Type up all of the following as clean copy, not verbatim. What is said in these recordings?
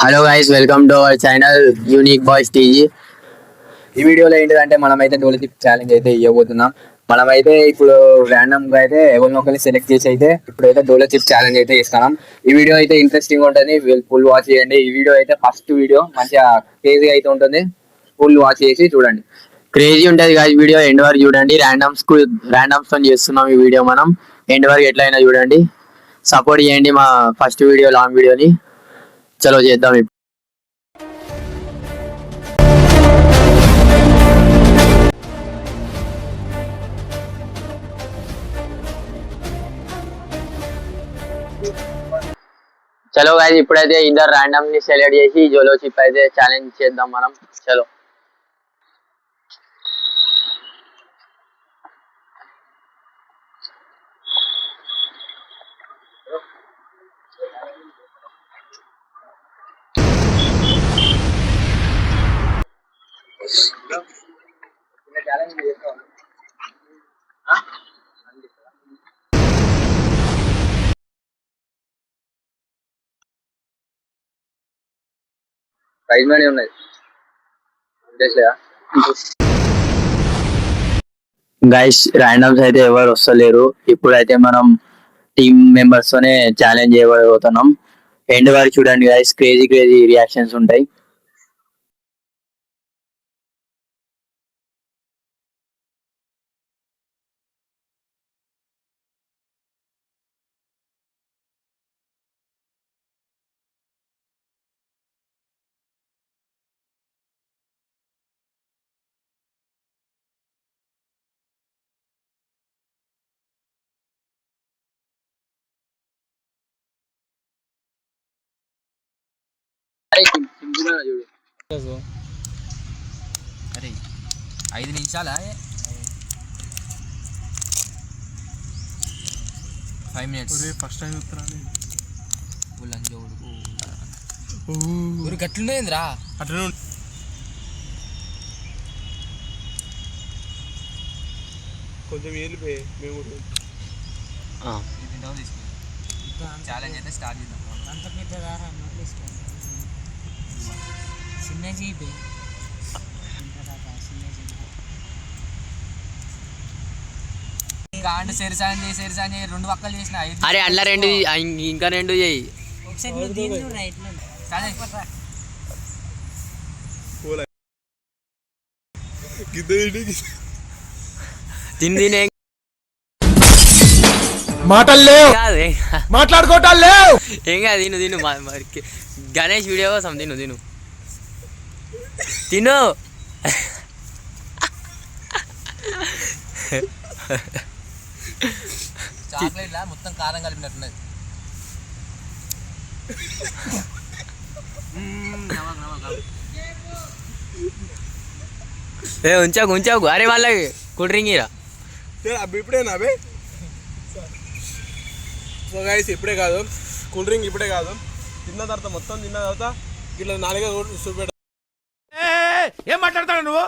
Hello guys, welcome to our channel unique boys TG. ఈ వీడియోలో ఏంటిదంటే మనమైతే డోలో చిప్ ఛాలెంజ్ అయితే ఇవ్వబోతున్నాం. మనమైతే ఇప్పుడు ర్యాండమ్ గా అయితే ఎవరినో ఒకరిని సెలెక్ట్ చేసి అయితే ఇప్పుడైతే డోలో చిప్ ఛాలెంజ్ అయితే ఇస్తున్నాం. ఈ వీడియో అయితే ఇంట్రెస్టింగ్ ఉంటుంది, ఫుల్ వాచ్ చేయండి. ఈ వీడియో అయితే ఫస్ట్ వీడియో మంచిగా క్రేజీ అయితే ఉంటుంది, ఫుల్ వాచ్ చేసి చూడండి. క్రేజీ ఉంటుంది గాయస్, వీడియో ఎండ్ వరకు చూడండి. ర్యాండమ్స్ తో చేస్తున్నాం ఈ వీడియో. మనం ఎండ్ వరకు ఎట్లయినా చూడండి, సపోర్ట్ చేయండి మా ఫస్ట్ వీడియో లాంగ్ వీడియోని. చలో చేద్దాం. చలో గాయస్, ఇప్పుడైతే ఇద్దరు ర్యాండమ్ ని సెలెక్ట్ చేసి జోలో చిప్ అయితే ఛాలెంజ్ చేద్దాం మనం. చలో ప్రైజ్ మనీ ఉన్నది. గైస్, ర్యాండమ్స్ అయితే ఎవరు వస్తలేరు. ఇప్పుడైతే మనం టీమ్ మెంబర్స్ తోనే ఛాలెంజ్ చేయబోతున్నాం. ఎండ్ వరకు చూడండి గైస్, క్రేజీ క్రేజీ రియాక్షన్స్ ఉంటాయి. అరే 5 నిమిషాలా 5 మినిట్స్ ఫస్ట్ టైం ఊరు గట్లుండేంద్రా అట్లా కొంచెం వెళ్ళిపోయి మేము ఛాలెంజ్ అయితే స్టార్ట్ చేద్దాం. అంత పెద్దదా చిన్న జీబే కాండ సెరిసాన్ చేసి 2 పక్కలు చేసిన 5. అరే అట్లా 2 ఇంకా 2 చేయి. ఒకసారి నువ్వు దీన్ని రైట్ లో తిండి మాటలు లేవు, కాదు, మాట్లాడుకోవటాలు లేవు. ఏం కాదు, తిను గణేష్ వీడియో కోసం తిను చాక్లెట్ లా మొత్తం కారం కలిపినట్టున్నది. ఉంచాకు. అరే వాళ్ళకి కూల్ డ్రింక్ ఇరా. ఇప్పుడేనా అవి? సో గైస్, ఇప్పుడే కాదు, కూల్ డ్రింక్ ఇప్పుడే కాదు, తిన్న తర్వాత మొత్తం తిన్న తర్వాత ఇట్లా 4 చూపెట్ట. ఏం మాట్లాడతాడు నువ్వు?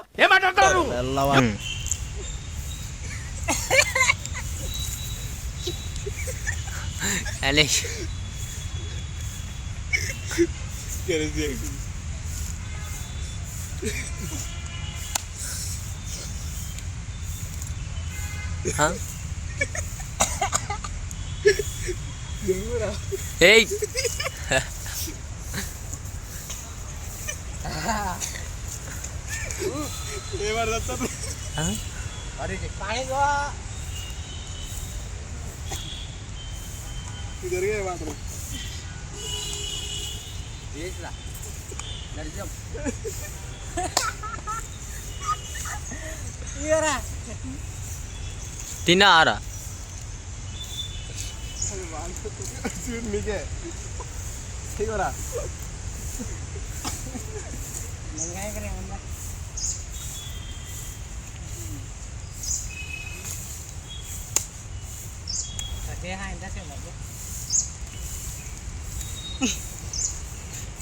గణేష్ ఏయ్ జరిగే మాత్రం తిన్నారా? మీకే ఇవరా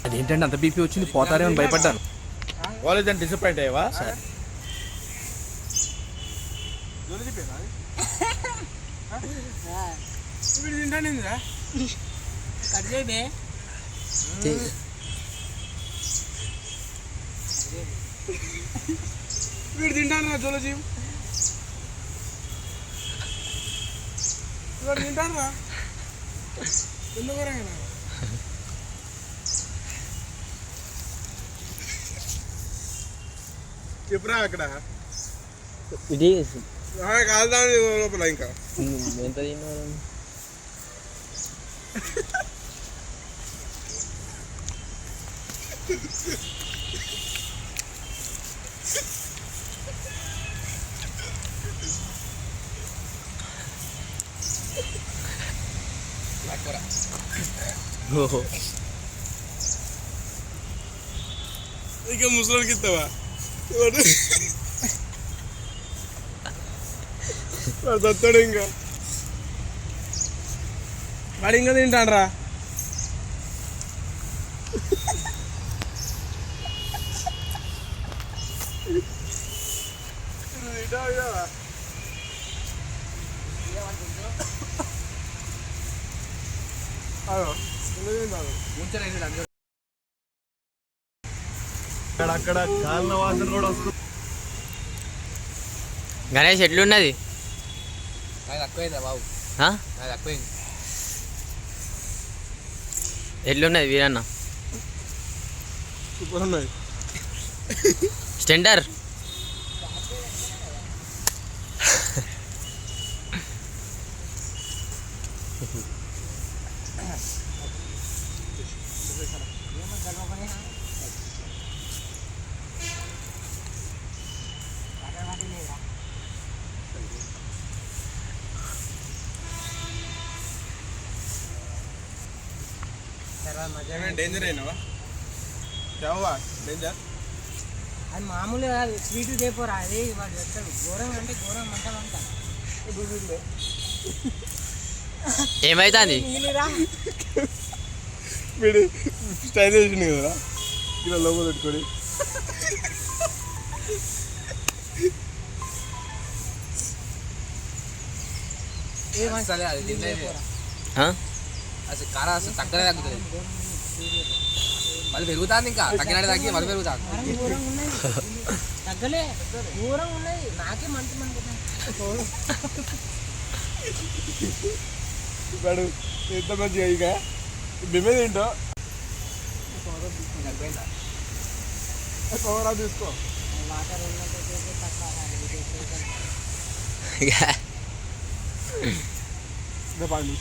అదేంటంటే అంత బీపీ వచ్చింది, పోతారేమో భయపడ్డాను. కాలేజ్ అని డిసప్పాయింట్ అయ్యావా? తింటానేంద్రా కట్ చేయబే వీడు తింటాను రా జోలో జీవ్ వీడు తింటాను రా ఎందుకు చెప్పురా అక్కడ ఇది కాదు లోపల ఇంకా ఎంత తిన్నారు ఓహో ఇంకా ముసలోడికి ఇస్తావా తత్తాడు ఇంకా వాడు ఇంకా తింటాడు రా అక్కడ కాలిన వాసన కూడా వస్తుంది. గణేష్ ఎట్లున్నది నాకు తక్కువైందా బాబు ఆ? నాకు తక్కువైంది ఎట్లున్నది వీరన్న సూపర్ ఉన్నది స్టెండర్ డేంజర్ అయినావా చావా డేంజర్ అది మామూలుగా స్వీట్ చేయపోరా అది వాడు చెప్తాడు ఘోరంగా అంటే ఘోరం అంట ఏమైతుంది వీడు స్టైల్ వేసింది కదరా ఇలా లోపల పెట్టుకొని సరే అది తినలేదు ఆ? అసలు కారం అసలు తగ్గనే తగ్గుతుంది మళ్ళీ పెరుగుతుంది ఇంకా తగ్గినట్టు తగ్గి మళ్ళీ పెరుగుతుంది తగ్గలే ఘోరం ఉన్నది నాకే మంచి వాడు ఎంత మంచిగా ఇక బిమ్మే తింటో కోరా తీసుకో వాటర్ పాడు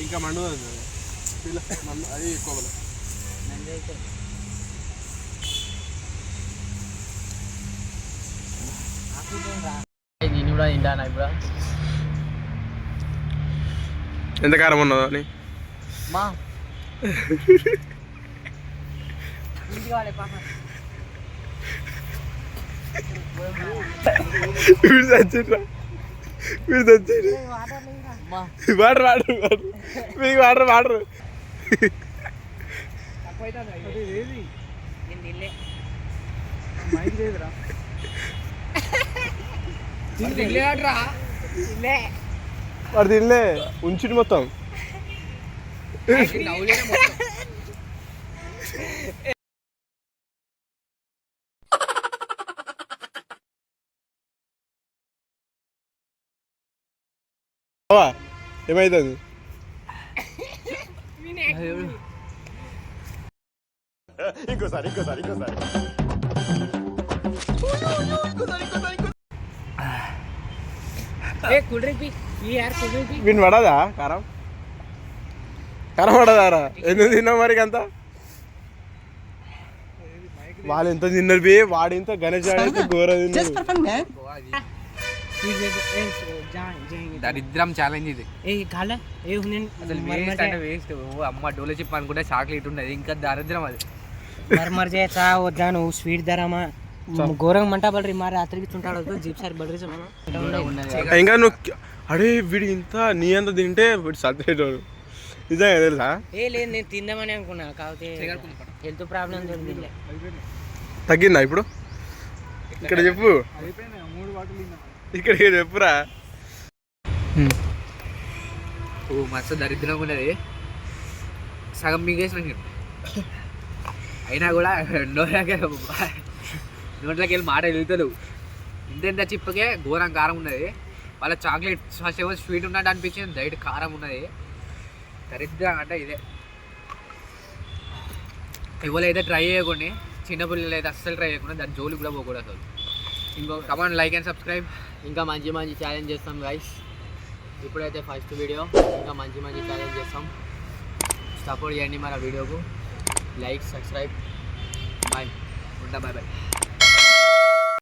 ఇంకా మండు అది ఎక్కువ నేను కూడా తింటాను ఇప్పుడు ఎంత కారం ఉన్నదో అని మా వీడు తెచ్చిర్రా వీడు తెచ్చిర్రు వాటర్ వాటర్ వాటర్ మీకు వాటర్ వాటర్ వాడు తినలే ఉంచుడు మొత్తం ఏమైతుంది ఇంకోసారి కూల్ డ్రింక్ కూల్ డ్రింక్ వీడిని పడదా కారం కారం పడదారా ఎందుకు తిన్నావు మరి అంత వాళ్ళు ఎంత తిన్నారు బే వాడు ఇంత గణేష్ ఆడైతే ఘోర తిన్నారు దరిద్రం ఛాలెంజ్ ఇది అసలు వేస్ట్ అంటే వేస్ట్ అమ్మ డోలో చిప్ అనుకుంటే చాక్లెట్ ఉండదు ఇంకా దరిద్రం అది మరమర్ చేసా వద్దా నువ్వు స్వీట్ ధరమా ఘోరంగా మంట బడ్రీ మరి రాత్రికి చుంటాడు జీప్ సారి బడ్రీ ఇంకా నువ్వు అడే వీడు ఇంత నీ అంత తింటే వీడు సత్రేటోడు నిజంగా తెలుసా లేదు నేను తిందామని అనుకున్నా కాకపోతే హెల్త్ ప్రాబ్లం దొరికింది తగ్గిందా ఇప్పుడు ఇక్కడ చెప్పు ఇక్కడ చెప్పురా ఓ మస్తు దరిద్రంగా ఉన్నది సగం మింగేసిన నేను అయినా కూడా నోట్లోకి వెళ్ళి మాట వెళ్తలేవు. ఇంత చిప్పకే ఘోరం కారం ఉన్నది. వాళ్ళ చాక్లెట్ ఫస్ట్ ఏమో స్వీట్ ఉన్నట్టు అనిపించింది, డైట్ కారం ఉన్నది. దరిద్రం అంటే ఇదే. ఎవరైతే ట్రై చేయకండి, చిన్నపిల్లలు అయితే అస్సలు ట్రై చేయకుండా దాని జోలికి కూడా పోకూడదు అసలు. ఇంకో కమాండ్ లైక్ అండ్ సబ్స్క్రైబ్. ఇంకా మంచి మంచి ఛాలెంజ్ చేస్తాం గైస్. ఇప్పుడైతే ఫస్ట్ వీడియో, ఇంకా మంచి మంచి ఛాలెంజ్ చేస్తాం. సపోర్ట్ చేయండి మన వీడియోకు. Like, subscribe. బాయ్. ఉంటా, బాయ్ బాయ్.